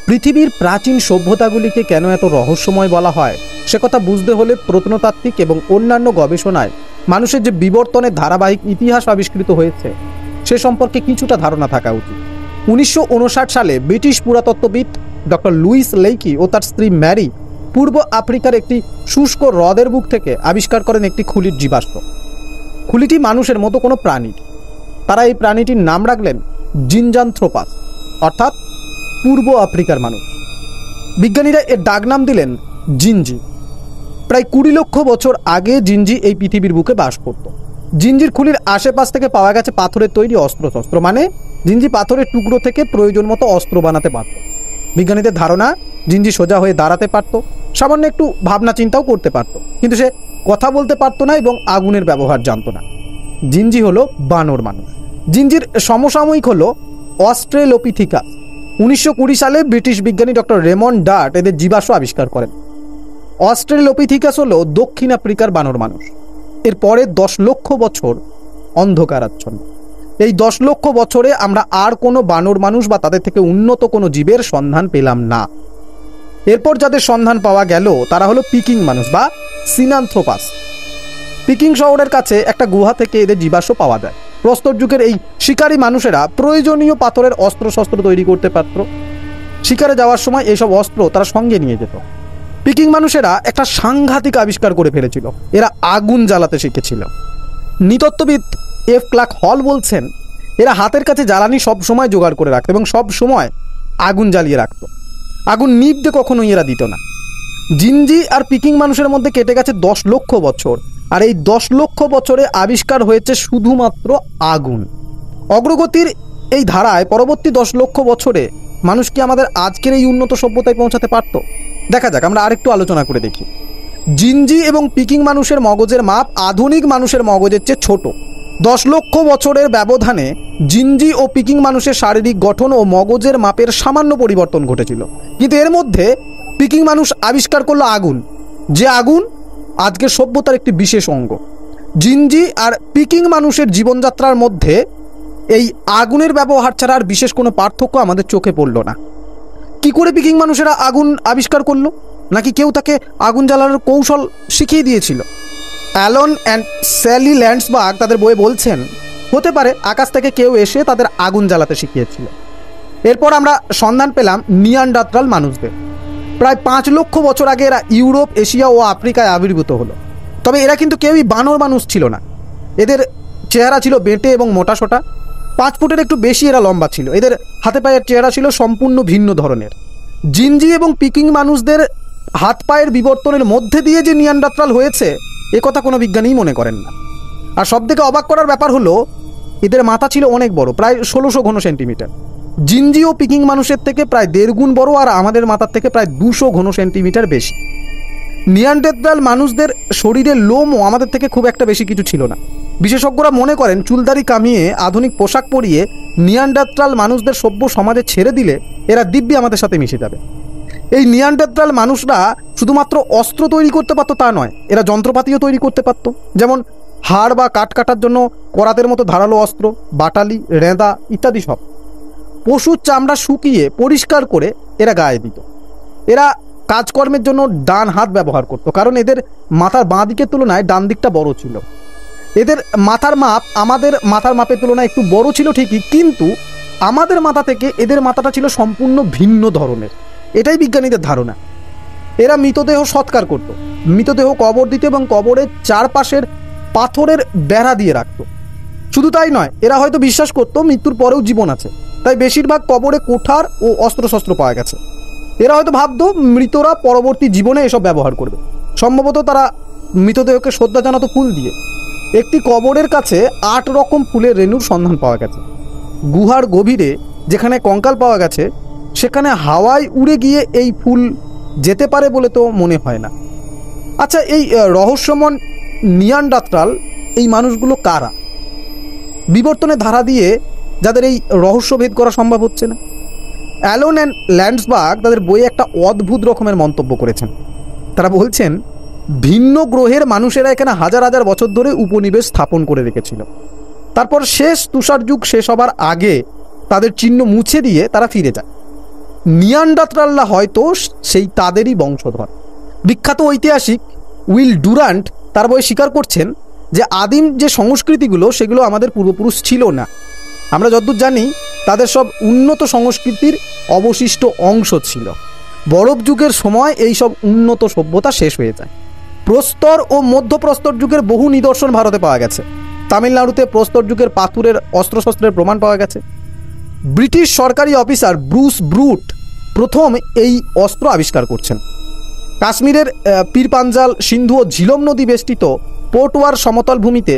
পৃথিবীর প্রাচীন সভ্যতাগুলিকে কেন এত রহস্যময় বলা হয় সে কথা বুঝতে হলে প্রত্নতাত্ত্বিক এবং অন্যান্য গবেষণায় মানুষের যে বিবর্তনের ধারাবাহিক ইতিহাস আবিষ্কৃত হয়েছে সে সম্পর্কে কিছুটা ধারণা থাকা উচিত। 1959 সালে ব্রিটিশ পুরাতত্ত্ববিদ ডক্টর লুইস লেইকি ও তার স্ত্রী ম্যারি পূর্ব আফ্রিকার একটি শুষ্ক হ্রদের বুক থেকে আবিষ্কার করেন একটি খুলির জীবাশ্ম। খুলিটি মানুষের মতো কোনো প্রাণী। তারা এই প্রাণীটির নাম রাখলেন জিনজানথ্রোপাস, অর্থাৎ পূর্ব আফ্রিকার মানুষ। বিজ্ঞানীরা এর ডাকনাম দিলেন জিনজি। প্রায় 20 লক্ষ বছর আগে জিনজি এই পৃথিবীর বুকে বাস করত। জিনজির খুলির আশেপাশ থেকে পাওয়া গেছে পাথরের তৈরি অস্ত্রশস্ত্র, মানে জিনজি পাথরের টুকরো থেকে প্রয়োজন মতো অস্ত্র বানাতে পারত। বিজ্ঞানীদের ধারণা জিনজি সোজা হয়ে দাঁড়াতে পারত, সামান্য একটু ভাবনা চিন্তাও করতে পারত, কিন্তু সে কথা বলতে পারতো না এবং আগুনের ব্যবহার জানতো না। জিনজি হলো বানর মানুষ। জিনজির সমসাময়িক হলো অস্ট্রেলোপিথিকাস। 1920 সালে ব্রিটিশ বিজ্ঞানী ডক্টর রেমন্ড ডার্ট এদের জীবাশ্ম আবিষ্কার করেন। অস্ট্রেলোপিথিকাস হলো দক্ষিণ আফ্রিকার বানর মানুষ। এরপরে 10 লক্ষ বছর অন্ধকারাচ্ছন্ন। এই 10 লক্ষ বছরে আমরা আর কোনো বানর মানুষ বা তাদের থেকে উন্নত কোনো জীবের সন্ধান পেলাম না। এরপর যাদের সন্ধান পাওয়া গেল তারা হলো পিকিং মানুষ বা সিনান্থ্রোপাস। পিকিং শহরের কাছে একটা গুহা থেকে এদের জীবাশ্ম পাওয়া যায়। প্রস্তর যুগের এই শিকারী মানুষেরা প্রয়োজনীয় পাথরের অস্ত্রশস্ত্র তৈরি করতে পারত। শিকারে যাওয়ার সময় এইসব অস্ত্র তারা সঙ্গে নিয়ে যেত। পিকিং মানুষেরা একটা সাংঘাতিক আবিষ্কার করে ফেলেছিল, এরা আগুন জ্বালাতে শিখেছিল। নৃতত্ত্ববিদ এফ ক্লার্ক হল বলছেন, এরা হাতের কাছে জ্বালানি সব সময় জোগাড় করে রাখত এবং সব সময় আগুন জ্বালিয়ে রাখত। আগুন নিভতে কখনোই এরা দিত না। জিনজি আর পিকিং মানুষের মধ্যে কেটে গেছে 10 লক্ষ বছর, আর এই 10 লক্ষ বছরে আবিষ্কার হয়েছে শুধুমাত্র আগুন। অগ্রগতির এই ধারায় পরবর্তী 10 লক্ষ বছরে মানুষ কি আমাদের আজকের এই উন্নত সভ্যতায় পৌঁছাতে পারত? দেখা যাক, আমরা আরেকটু আলোচনা করে দেখি। জিনজি এবং পিকিং মানুষের মগজের মাপ আধুনিক মানুষের মগজের চেয়ে ছোট। 10 লক্ষ বছরের ব্যবধানে জিনজি ও পিকিং মানুষের শারীরিক গঠন ও মগজের মাপের সামান্য পরিবর্তন ঘটেছিল, কিন্তু এর মধ্যে পিকিং মানুষ আবিষ্কার করলো আগুন, যে আগুন আজকের সভ্যতার একটি বিশেষ অঙ্গ। জিনজি আর পিকিং মানুষের জীবনযাত্রার মধ্যে এই আগুনের ব্যবহার ছাড়া আর বিশেষ কোনো পার্থক্য আমাদের চোখে পড়ল না। কি করে পিকিং মানুষেরা আগুন আবিষ্কার করলো? নাকি কেউ তাকে আগুন জ্বালানোর কৌশল শিখিয়ে দিয়েছিল? অ্যালন অ্যান্ড স্যালি ল্যান্ডসবার্গ তাদের বইয়ে বলছেন, হতে পারে আকাশ থেকে কেউ এসে তাদের আগুন জ্বালাতে শিখিয়েছিল। এরপর আমরা সন্ধান পেলাম নিয়ানডার্টাল মানুষদের। প্রায় 5 লক্ষ বছর আগে এরা ইউরোপ, এশিয়া ও আফ্রিকায় আবির্ভূত হলো। তবে এরা কিন্তু কেউই বানর মানুষ ছিল না। এদের চেহারা ছিল বেঁটে এবং মোটাসোটা। 5 ফুটের একটু বেশি এরা লম্বা ছিল। এদের হাতে পায়ের চেহারা ছিল সম্পূর্ণ ভিন্ন ধরনের। জিনজি এবং পিকিং মানুষদের হাত পায়ের বিবর্তনের মধ্যে দিয়ে যে নিয়ানডার্টাল হয়েছে এ কথা কোনো বিজ্ঞানীই মনে করেন না। আর সবথেকে অবাক করার ব্যাপার হলো এদের মাথা ছিল অনেক বড়, প্রায় 1600 ঘন সেন্টিমিটার। জিনজি ও পিকিং মানুষের থেকে প্রায় 1.5 গুণ বড়, আর আমাদের মাথার থেকে প্রায় 200 ঘন সেন্টিমিটার বেশি। নিয়ানডার্টাল মানুষদের শরীরের লোমও আমাদের থেকে খুব একটা বেশি কিছু ছিল না। বিশেষজ্ঞরা মনে করেন চুলদারি কামিয়ে আধুনিক পোশাক পরিয়ে নিয়ানডার্টাল মানুষদের সভ্য সমাজে ছেড়ে দিলে এরা দিব্যি আমাদের সাথে মিশে যাবে। এই নিয়ানডার্টাল মানুষরা শুধুমাত্র অস্ত্র তৈরি করতে পারতো তা নয়, এরা যন্ত্রপাতিও তৈরি করতে পারত। যেমন হাড় বা কাঠ কাটার জন্য করাতের মতো ধারালো অস্ত্র, বাটালি, রেঁদা ইত্যাদি সব। পশুর চামড়া শুকিয়ে পরিষ্কার করে এরা গায়ে দিত। এরা কাজকর্মের জন্য ডান হাত ব্যবহার করত, কারণ এদের মাথার বাঁ দিকের তুলনায় ডান দিকটা বড় ছিল। এদের মাথার মাপ আমাদের মাথার মাপের তুলনায় একটু বড় ছিল ঠিকই, কিন্তু আমাদের মাথা থেকে এদের মাথাটা ছিল সম্পূর্ণ ভিন্ন ধরনের। এটাই বিজ্ঞানীদের ধারণা। এরা মৃতদেহ সৎকার করত, মৃতদেহ কবর দিত এবং কবরের চারপাশের পাথরের বেড়া দিয়ে রাখত। শুধু তাই নয়, এরা হয়তো বিশ্বাস করত মৃত্যুর পরেও জীবন আছে, তাই বেশিরভাগ কবরে কোঠার ও অস্ত্রশস্ত্র পাওয়া গেছে। এরা হয়তো ভাবত মৃতরা পরবর্তী জীবনে এসব ব্যবহার করবে। সম্ভবত তারা মৃতদেহকে শ্রদ্ধা জানাতো ফুল দিয়ে। একটি কবরের কাছে 8 রকম ফুলের রেণুর সন্ধান পাওয়া গেছে। গুহার গভীরে যেখানে কঙ্কাল পাওয়া গেছে সেখানে হাওয়ায় উড়ে গিয়ে এই ফুল যেতে পারে বলে তো মনে হয় না। আচ্ছা, এই রহস্যময় নিয়ানডার্টাল এই মানুষগুলো কারা? বিবর্তনের ধারা দিয়ে যাদের এই রহস্য ভেদ করা সম্ভব হচ্ছে না। অ্যালন অ্যান্ড ল্যান্ডসবার্গ তাদের বইয়ে একটা অদ্ভুত রকমের মন্তব্য করেছেন। তারা বলছেন, ভিন্ন গ্রহের মানুষেরা এখানে হাজার হাজার বছর ধরে উপনিবেশ স্থাপন করে রেখেছিল। তারপর শেষ তুষার যুগ শেষ হবার আগে তাদের চিহ্ন মুছে দিয়ে তারা ফিরে যায়। নিয়ান্ডারটালরা হয়তো সেই তাদেরই বংশধর। বিখ্যাত ঐতিহাসিক উইল ডুরান্ট তার বইয়ে স্বীকার করছেন যে আদিম যে সংস্কৃতিগুলো সেগুলো আমাদের পূর্বপুরুষ ছিল না। আমরা যতদূর জানি তাদের সব উন্নত সংস্কৃতির অবশিষ্ট অংশ ছিল। বরফ যুগের সময় এই সব উন্নত সভ্যতা শেষ হয়ে যায়। প্রস্তর ও মধ্যপ্রস্তর যুগের বহু নিদর্শন ভারতে পাওয়া গেছে। তামিলনাড়ুতে প্রস্তর যুগের পাথরের অস্ত্রশস্ত্রের প্রমাণ পাওয়া গেছে। ব্রিটিশ সরকারি অফিসার ব্রুস ব্রুট প্রথম এই অস্ত্র আবিষ্কার করছেন। কাশ্মীরের পীরপাঞ্জাল, সিন্ধু ও ঝিলম নদী বেষ্টিত পোর্টওয়ার সমতল ভূমিতে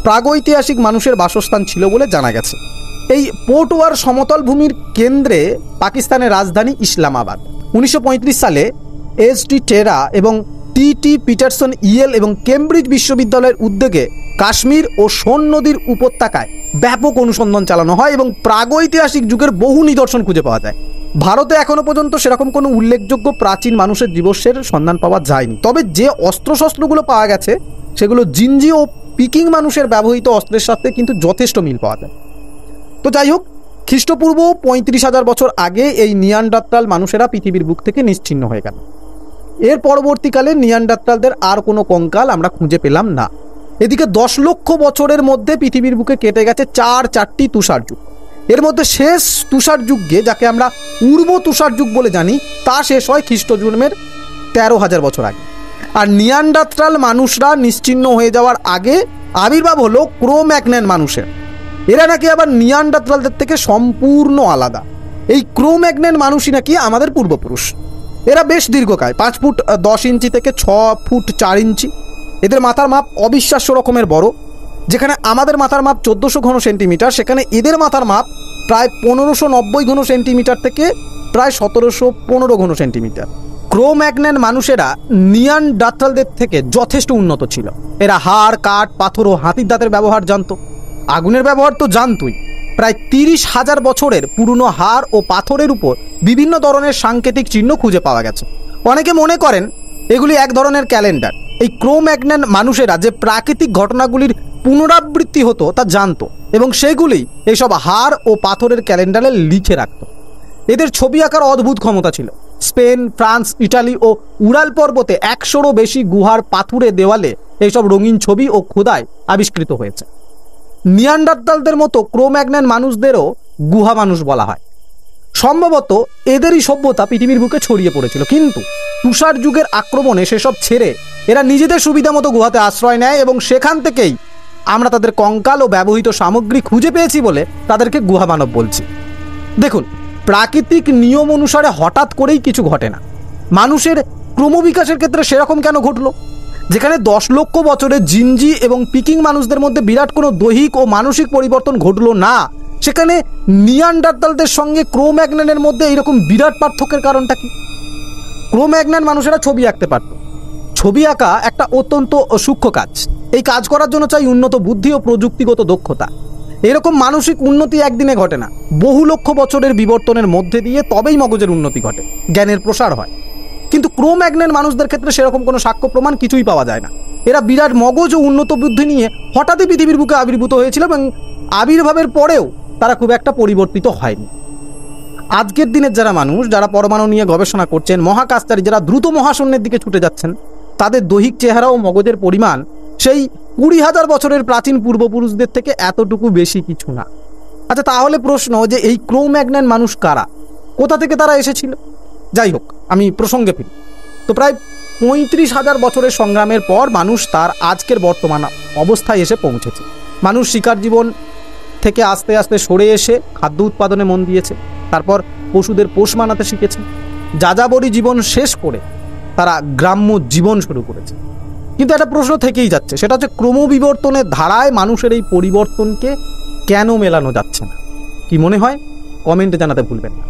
প্রাগৈতিহাসিক মানুষের বাসস্থান ছিল বলে জানা গেছে। এই পোর্টওয়ার সমতল ভূমির কেন্দ্রে পাকিস্তানের রাজধানী ইসলামাবাদ। 1935 সালে এস.টি. টেরা এবং টি.টি. পিটারসন ইয়েল এবং কেমব্রিজ বিশ্ববিদ্যালয়ের উদ্যোগে কাশ্মীর ও সোন নদীর উপত্যকায় ব্যাপক অনুসন্ধান চালানো হয় এবং প্রাগৈতিহাসিক যুগের বহু নিদর্শন খুঁজে পাওয়া যায়। ভারতে এখনো পর্যন্ত সেরকম কোনো উল্লেখযোগ্য প্রাচীন মানুষের জীবস্যের সন্ধান পাওয়া যায়নি। তবে যে অস্ত্রশস্ত্রগুলো পাওয়া গেছে সেগুলো জিঞ্জি ও পিকিং মানুষের ব্যবহৃত অস্ত্রের সাথে কিন্তু যথেষ্ট মিল পাওয়া যায়। তো যাই হোক, খ্রিস্টপূর্ব 35,000 বছর আগে এই নিয়ান্ডারটাল মানুষেরা পৃথিবীর বুক থেকে নিশ্চিহ্ন হয়ে গেল। এর পরবর্তীকালে নিয়ান্ডারটালদের আর কোনো কঙ্কাল আমরা খুঁজে পেলাম না। এদিকে 10 লক্ষ বছরের মধ্যে পৃথিবীর বুকে কেটে গেছে চারটি তুষার যুগ। এর মধ্যে শেষ তুষার যুগে, যাকে আমরা পূর্ব তুষার যুগ বলে জানি, তা শেষ হয় খ্রিস্টজন্মের 13,000 বছর আগে। আর নিয়ান্ডারটাল মানুষরা নিশ্চিহ্ন হয়ে যাওয়ার আগে আবির্ভাব হলো ক্রো-ম্যাগন্যান মানুষের। এরা নাকি আবার নিয়ান্ডারটালদের থেকে সম্পূর্ণ আলাদা। এই ক্রো-ম্যাগন্যান মানুষই নাকি আমাদের পূর্বপুরুষ। এরা বেশ দীর্ঘকায়, 5 ফুট 10 ইঞ্চি থেকে 6 ফুট 4 ইঞ্চি। এদের মাথার মাপ অবিশ্বাস্য রকমের বড়। যেখানে আমাদের মাথার মাপ 1400 ঘন সেন্টিমিটার, সেখানে এদের মাথার মাপ প্রায় 1590 ঘন সেন্টিমিটার থেকে প্রায় 1715 ঘন সেন্টিমিটার। ক্রো-ম্যাগন্যান মানুষেরা নিয়ান্ডারটালদের থেকে যথেষ্ট উন্নত ছিল। এরা হাড়, কাঠ, পাথর ও হাতির দাঁতের ব্যবহার জানত। আগুনের ব্যবহার তো জানতই। প্রায় 30,000 বছরের পুরনো হাড় ও পাথরের উপর বিভিন্ন ধরনের সাংকেতিক চিহ্ন খুঁজে পাওয়া গেছে। অনেকে মনে করেন এগুলি এক ধরনের ক্যালেন্ডার। এই ক্রো-ম্যাগন্যান মানুষেরা যে প্রাকৃতিক ঘটনাগুলির পুনরাবৃত্তি হতো তা জানত এবং সেগুলি এইসব হাড় ও পাথরের ক্যালেন্ডারে লিখে রাখত। এদের ছবি আঁকার অদ্ভুত ক্ষমতা ছিল। স্পেন, ফ্রান্স, ইটালি ও উরাল পর্বতে 100রও বেশি গুহার পাথুরে দেওয়ালে এইসব রঙিন ছবি ও খোদাই আবিষ্কৃত হয়েছে। নিয়ান্ডারটালদের মতো ক্রো-ম্যাগন্যান মানুষদেরও গুহা মানুষ বলা হয়। সম্ভবত এদেরই সভ্যতা পৃথিবীর বুকে ছড়িয়ে পড়েছিল, কিন্তু তুষার যুগের আক্রমণে সেসব ছেড়ে এরা নিজেদের সুবিধা মতো গুহাতে আশ্রয় নেয় এবং সেখান থেকেই আমরা তাদের কঙ্কাল ও ব্যবহৃত সামগ্রী খুঁজে পেয়েছি বলে তাদেরকে গুহা মানব বলছি। দেখুন, প্রাকৃতিক নিয়ম অনুসারে হঠাৎ করেই কিছু ঘটে না। মানুষের ক্রমবিকাশের ক্ষেত্রে সেরকম কেন ঘটলো? যেখানে 10 লক্ষ বছরে জিঞ্জি এবং পিকিং মানুষদের মধ্যে বিরাট কোনো দৈহিক ও মানসিক পরিবর্তন ঘটলো না, সেখানে নিয়ান্ডারটালদের সঙ্গে ক্রো-ম্যাগন্যানের মধ্যে এইরকম বিরাট পার্থক্যের কারণটা কি? ক্রো-ম্যাগন্যান মানুষেরা ছবি আঁকতে পারত। ছবি আঁকা একটা অত্যন্ত সূক্ষ্ম কাজ। এই কাজ করার জন্য চাই উন্নত বুদ্ধি ও প্রযুক্তিগত দক্ষতা। এরকম মানসিক উন্নতি একদিনে ঘটে না। বহু লক্ষ বছরের বিবর্তনের মধ্যে দিয়ে তবেই মগজের উন্নতি ঘটে, জ্ঞানের প্রসার হয়। কিন্তু ক্রো-ম্যাগন্যান মানুষদের ক্ষেত্রে সেরকম কোনো সাক্ষ্য প্রমাণ কিছুই পাওয়া যায় না। এরা বিরাট মগজ ও উন্নত বুদ্ধি নিয়ে হঠাৎই পৃথিবীর বুকে আবির্ভূত হয়েছিল এবং আবির্ভাবের পরেও তারা খুব একটা পরিবর্তিত হয়নি। আজকের দিনের যারা মানুষ, যারা পরমাণু নিয়ে গবেষণা করছেন, মহাকাশচারী যারা দ্রুত মহাশূন্যের দিকে ছুটে যাচ্ছেন, তাদের দৈহিক চেহারা ও মগজের পরিমাণ সেই 20,000 বছরের প্রাচীন পূর্বপুরুষদের থেকে এতটুকু বেশি কিছু না। আচ্ছা, তাহলে প্রশ্ন যে এই ক্রো-ম্যাগন্যান মানুষ কারা, কোথা থেকে তারা এসেছিল? যাই হোক, আমি প্রসঙ্গে ফিরি। তো প্রায় 35,000 বছরের সংগ্রামের পর মানুষ তার আজকের বর্তমান অবস্থায় এসে পৌঁছেছে। মানুষ শিকার জীবন থেকে আস্তে আস্তে সরে এসে খাদ্য উৎপাদনে মন দিয়েছে। তারপর পশুদের পোষ মানাতে শিখেছে। যাযাবরী জীবন শেষ করে তারা গ্রাম্য জীবন শুরু করেছে। কিন্তু একটা প্রশ্ন থেকেই যাচ্ছে, সেটা হচ্ছে ক্রমবিবর্তনের ধারায় মানুষের এই পরিবর্তনকে কেন মেলানো যাচ্ছে না? কি মনে হয়? কমেন্টে জানাতে ভুলবেন না।